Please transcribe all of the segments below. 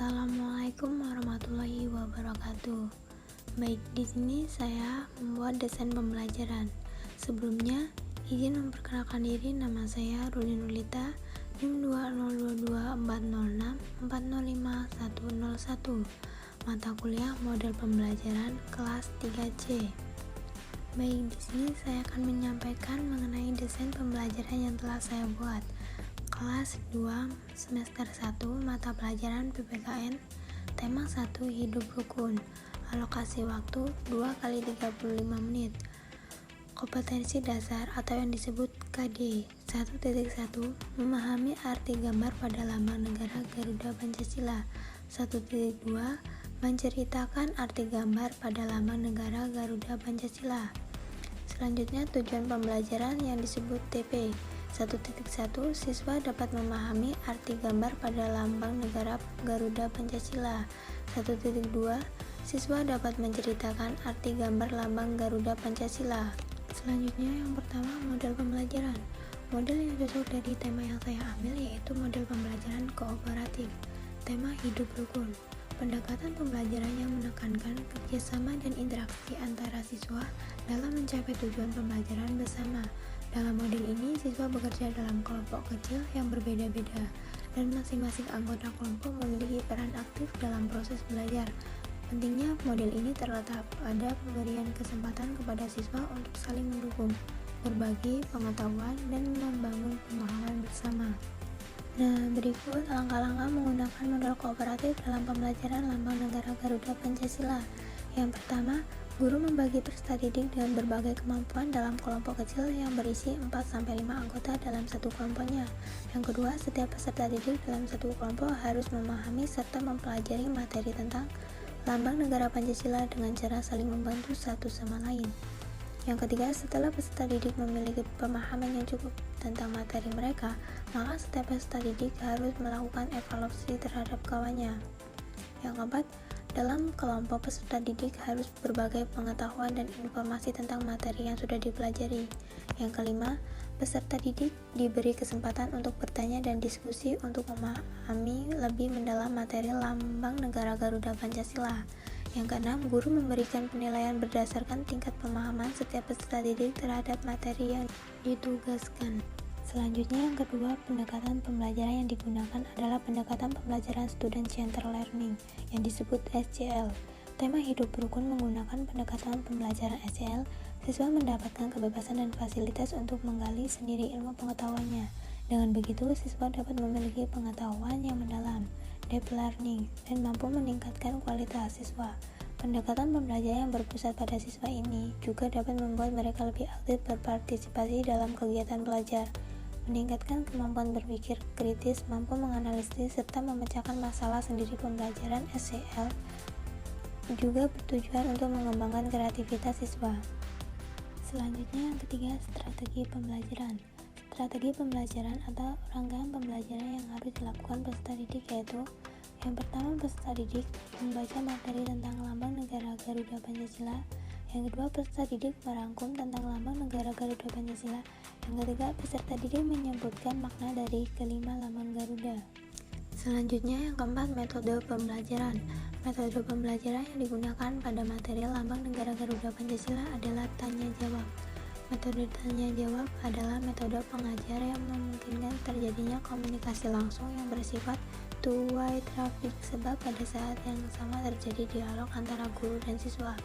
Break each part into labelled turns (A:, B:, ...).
A: Assalamualaikum warahmatullahi wabarakatuh. Baik, di sini saya membuat desain pembelajaran. Sebelumnya, izin memperkenalkan diri. Nama saya Ruli Nurlita, NIM 2022406405101. Mata kuliah model pembelajaran kelas 3C. Baik, di sini saya akan menyampaikan mengenai desain pembelajaran yang telah saya buat. Kelas 2 semester 1 mata pelajaran PPKN, tema 1 hidup rukun, alokasi waktu 2 kali 35 menit. Kompetensi dasar atau yang disebut KD 1.1 memahami arti gambar pada lambang negara Garuda Pancasila. 1.2 menceritakan arti gambar pada lambang negara Garuda Pancasila. Selanjutnya tujuan pembelajaran yang disebut TP. 1.1 siswa dapat memahami arti gambar pada lambang negara Garuda Pancasila. 1.2 siswa dapat menceritakan arti gambar lambang Garuda Pancasila. Selanjutnya yang pertama, model pembelajaran. Model yang cocok dari tema yang saya ambil yaitu model pembelajaran kooperatif. Tema hidup rukun. Pendekatan pembelajaran yang menekankan kerjasama dan interaksi antara siswa dalam mencapai tujuan pembelajaran bersama. Dalam model ini, siswa bekerja dalam kelompok kecil yang berbeda-beda, dan masing-masing anggota kelompok memiliki peran aktif dalam proses belajar. Pentingnya model ini terletak pada pemberian kesempatan kepada siswa untuk saling mendukung, berbagi pengetahuan, dan membangun pemahaman bersama. Nah, berikut langkah-langkah menggunakan model kooperatif dalam pembelajaran lambang negara Garuda Pancasila. Yang pertama, guru membagi peserta didik dengan berbagai kemampuan dalam kelompok kecil yang berisi 4-5 anggota dalam satu kelompoknya. Yang kedua, setiap peserta didik dalam satu kelompok harus memahami serta mempelajari materi tentang lambang negara Pancasila dengan cara saling membantu satu sama lain. Yang ketiga, setelah peserta didik memiliki pemahaman yang cukup tentang materi mereka, maka setiap peserta didik harus melakukan evaluasi terhadap kawannya. Yang keempat, dalam kelompok peserta didik harus berbagai pengetahuan dan informasi tentang materi yang sudah dipelajari. Yang kelima, peserta didik diberi kesempatan untuk bertanya dan diskusi untuk memahami lebih mendalam materi lambang negara Garuda Pancasila. Yang keenam, guru memberikan penilaian berdasarkan tingkat pemahaman setiap peserta didik terhadap materi yang ditugaskan. Selanjutnya yang kedua, pendekatan pembelajaran yang digunakan adalah pendekatan pembelajaran Student Centered Learning yang disebut SCL. Tema hidup rukun menggunakan pendekatan pembelajaran SCL, siswa mendapatkan kebebasan dan fasilitas untuk menggali sendiri ilmu pengetahuannya. Dengan begitu, siswa dapat memiliki pengetahuan yang mendalam, deep learning, dan mampu meningkatkan kualitas siswa. Pendekatan pembelajaran yang berpusat pada siswa ini juga dapat membuat mereka lebih aktif berpartisipasi dalam kegiatan belajar, meningkatkan kemampuan berpikir kritis, mampu menganalisis, serta memecahkan masalah sendiri. Pembelajaran SCL juga bertujuan untuk mengembangkan kreativitas siswa. Selanjutnya yang ketiga, strategi pembelajaran. Strategi pembelajaran atau rangkaian pembelajaran yang harus dilakukan peserta didik yaitu: yang pertama, peserta didik membaca materi tentang lambang negara Garuda Pancasila. Yang kedua, peserta didik merangkum tentang lambang negara Garuda Pancasila. Yang ketiga, peserta didik menyebutkan makna dari kelima lambang Garuda. Selanjutnya yang keempat, metode pembelajaran. Metode pembelajaran yang digunakan pada materi lambang negara Garuda Pancasila adalah tanya jawab. Metode tanya jawab adalah metode pengajar yang memungkinkan terjadinya komunikasi langsung yang bersifat two-way traffic, sebab pada saat yang sama terjadi dialog antara guru dan siswa.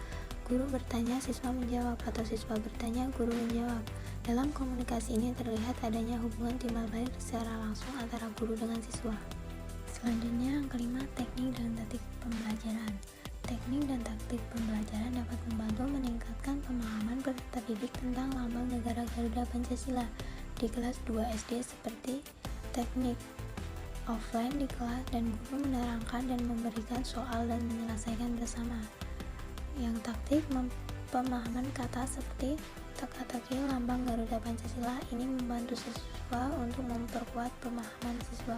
A: Guru bertanya, siswa menjawab, atau siswa bertanya, guru menjawab. Dalam komunikasi ini terlihat adanya hubungan timbal balik secara langsung antara guru dengan siswa. Selanjutnya yang kelima, teknik dan taktik pembelajaran. Teknik dan taktik pembelajaran dapat membantu meningkatkan pemahaman peserta didik tentang lambang negara Garuda Pancasila di kelas 2 SD seperti teknik offline di kelas dan guru menerangkan dan memberikan soal dan menyelesaikan bersama. Yang taktik pemahaman kata seperti teka-teki lambang Garuda Pancasila ini membantu siswa untuk memperkuat pemahaman siswa.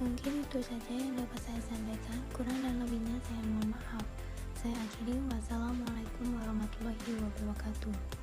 A: Mungkin itu saja yang dapat saya sampaikan, kurang dan lebihnya saya mohon maaf. Saya akhiri, wassalamualaikum warahmatullahi wabarakatuh.